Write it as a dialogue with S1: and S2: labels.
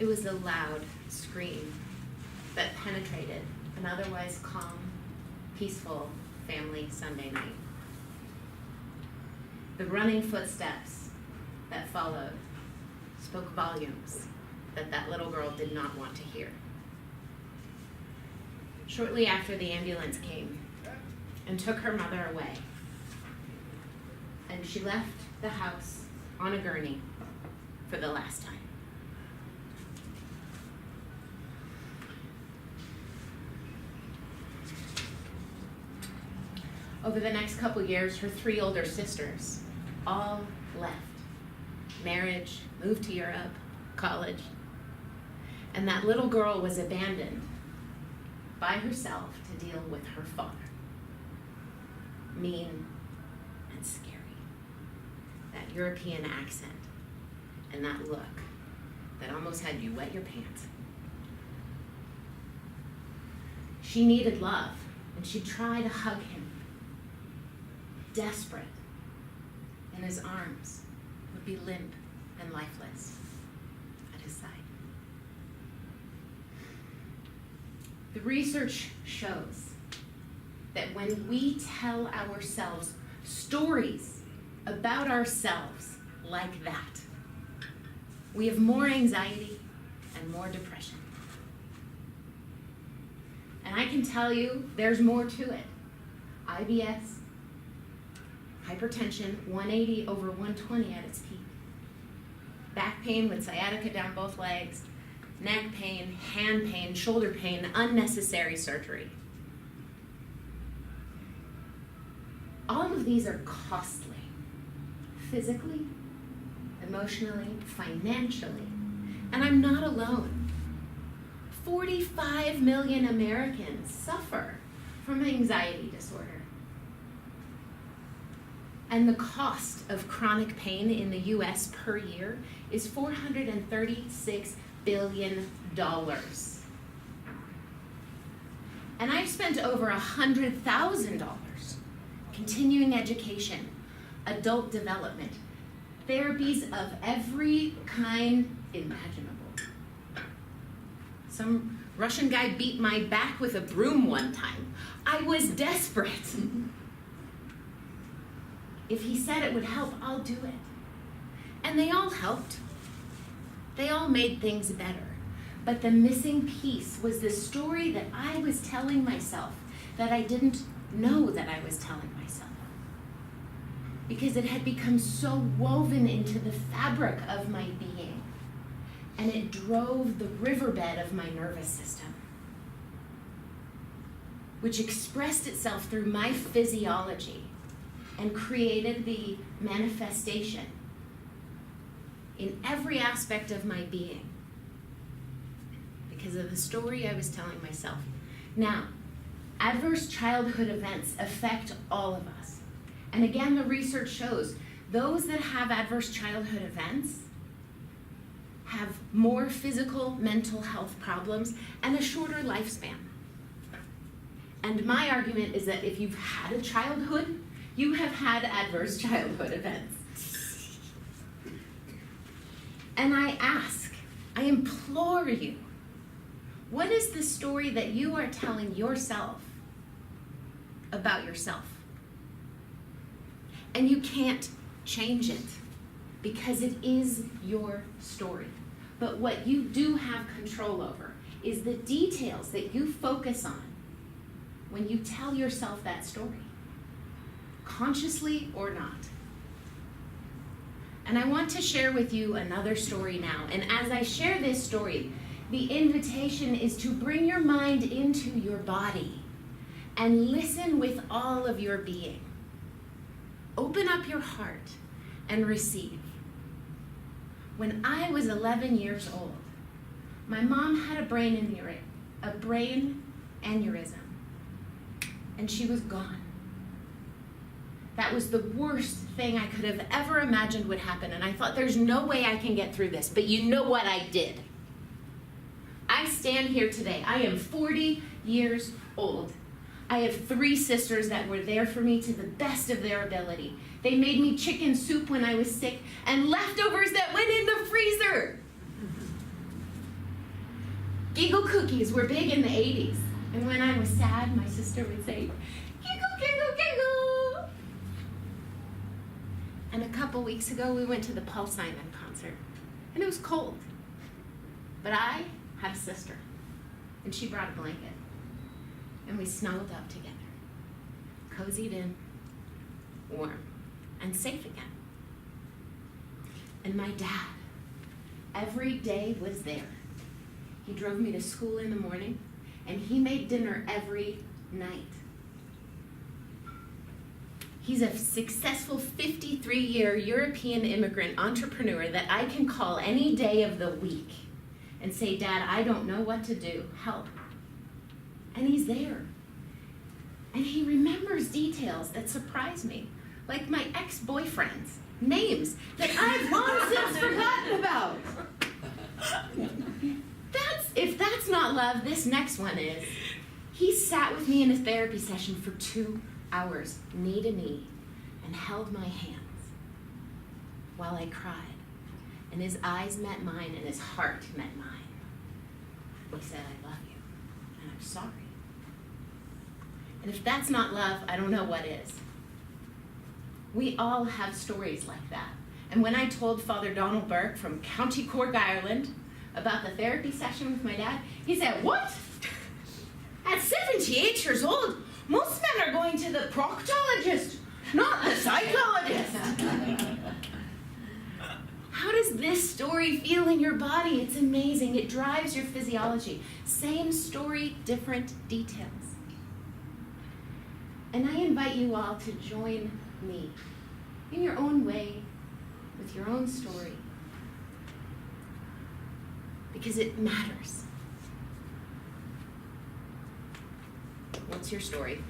S1: It was a loud scream that penetrated an otherwise calm, peaceful family Sunday night. The running footsteps that followed spoke volumes that little girl did not want to hear. Shortly after, the ambulance came and took her mother away, and she left the house on a gurney for the last time. Over the next couple years, her 3 older sisters all left. Marriage, moved to Europe, college. And that little girl was abandoned by herself to deal with her father. Mean and scary. That European accent and that look that almost had you wet your pants. She needed love, and she tried to hug him. Desperate, and his arms would be limp and lifeless at his side. The research shows that when we tell ourselves stories about ourselves like that, we have more anxiety and more depression. And I can tell you there's more to it. IBS, hypertension, 180 over 120 at its peak. Back pain with sciatica down both legs, neck pain, hand pain, shoulder pain, unnecessary surgery. All of these are costly, physically, emotionally, financially, and I'm not alone. 45 million Americans suffer from anxiety disorder. And the cost of chronic pain in the US per year is $436 billion. And I've spent over $100,000 continuing education, adult development, therapies of every kind imaginable. Some Russian guy beat my back with a broom one time. I was desperate. If he said it would help, I'll do it. And they all helped. They all made things better. But the missing piece was the story that I was telling myself that I didn't know that I was telling myself. Because it had become so woven into the fabric of my being. And it drove the riverbed of my nervous system, which expressed itself through my physiology and created the manifestation in every aspect of my being because of the story I was telling myself. Now, adverse childhood events affect all of us. And again, the research shows those that have adverse childhood events have more physical, mental health problems and a shorter lifespan. And my argument is that if you've had a childhood, you have had adverse childhood events. And I ask, I implore you, what is the story that you are telling yourself about yourself? And you can't change it because it is your story. But what you do have control over is the details that you focus on when you tell yourself that story, consciously or not. And I want to share with you another story now. And as I share this story, the invitation is to bring your mind into your body and listen with all of your being. Open up your heart and receive. When I was 11 years old, my mom had a brain aneurysm, and she was gone. That was the worst thing I could have ever imagined would happen, and I thought, there's no way I can get through this, but you know what I did? I stand here today. I am 40 years old. I have 3 sisters that were there for me to the best of their ability. They made me chicken soup when I was sick and leftovers that went in the freezer. Giggle cookies were big in the 80s. And when I was sad, my sister would say, giggle, giggle, giggle. And a couple weeks ago, we went to the Paul Simon concert. And it was cold. But I had a sister. And she brought a blanket. And we snuggled up together. Cozied in, warm, and safe again. And my dad, every day was there. He drove me to school in the morning, and he made dinner every night. He's a successful 53-year European immigrant entrepreneur that I can call any day of the week and say, Dad, I don't know what to do. Help. And he's there. And he remembers details that surprise me, like my ex-boyfriends, names that I've long since forgotten about. If that's not love, this next one is. He sat with me in a therapy session for 2 hours, knee to knee, and held my hands while I cried. And his eyes met mine, and his heart met mine. He said, I love you, and I'm sorry. And if that's not love, I don't know what is. We all have stories like that. And when I told Father Donald Burke from County Cork, Ireland, about the therapy session with my dad, he said, what? At 78 years old, most men are going to the proctologist, not the psychologist. How does this story feel in your body? It's amazing. It drives your physiology. Same story, different details. And I invite you all to join me in your own way, with your own story, because it matters. What's your story?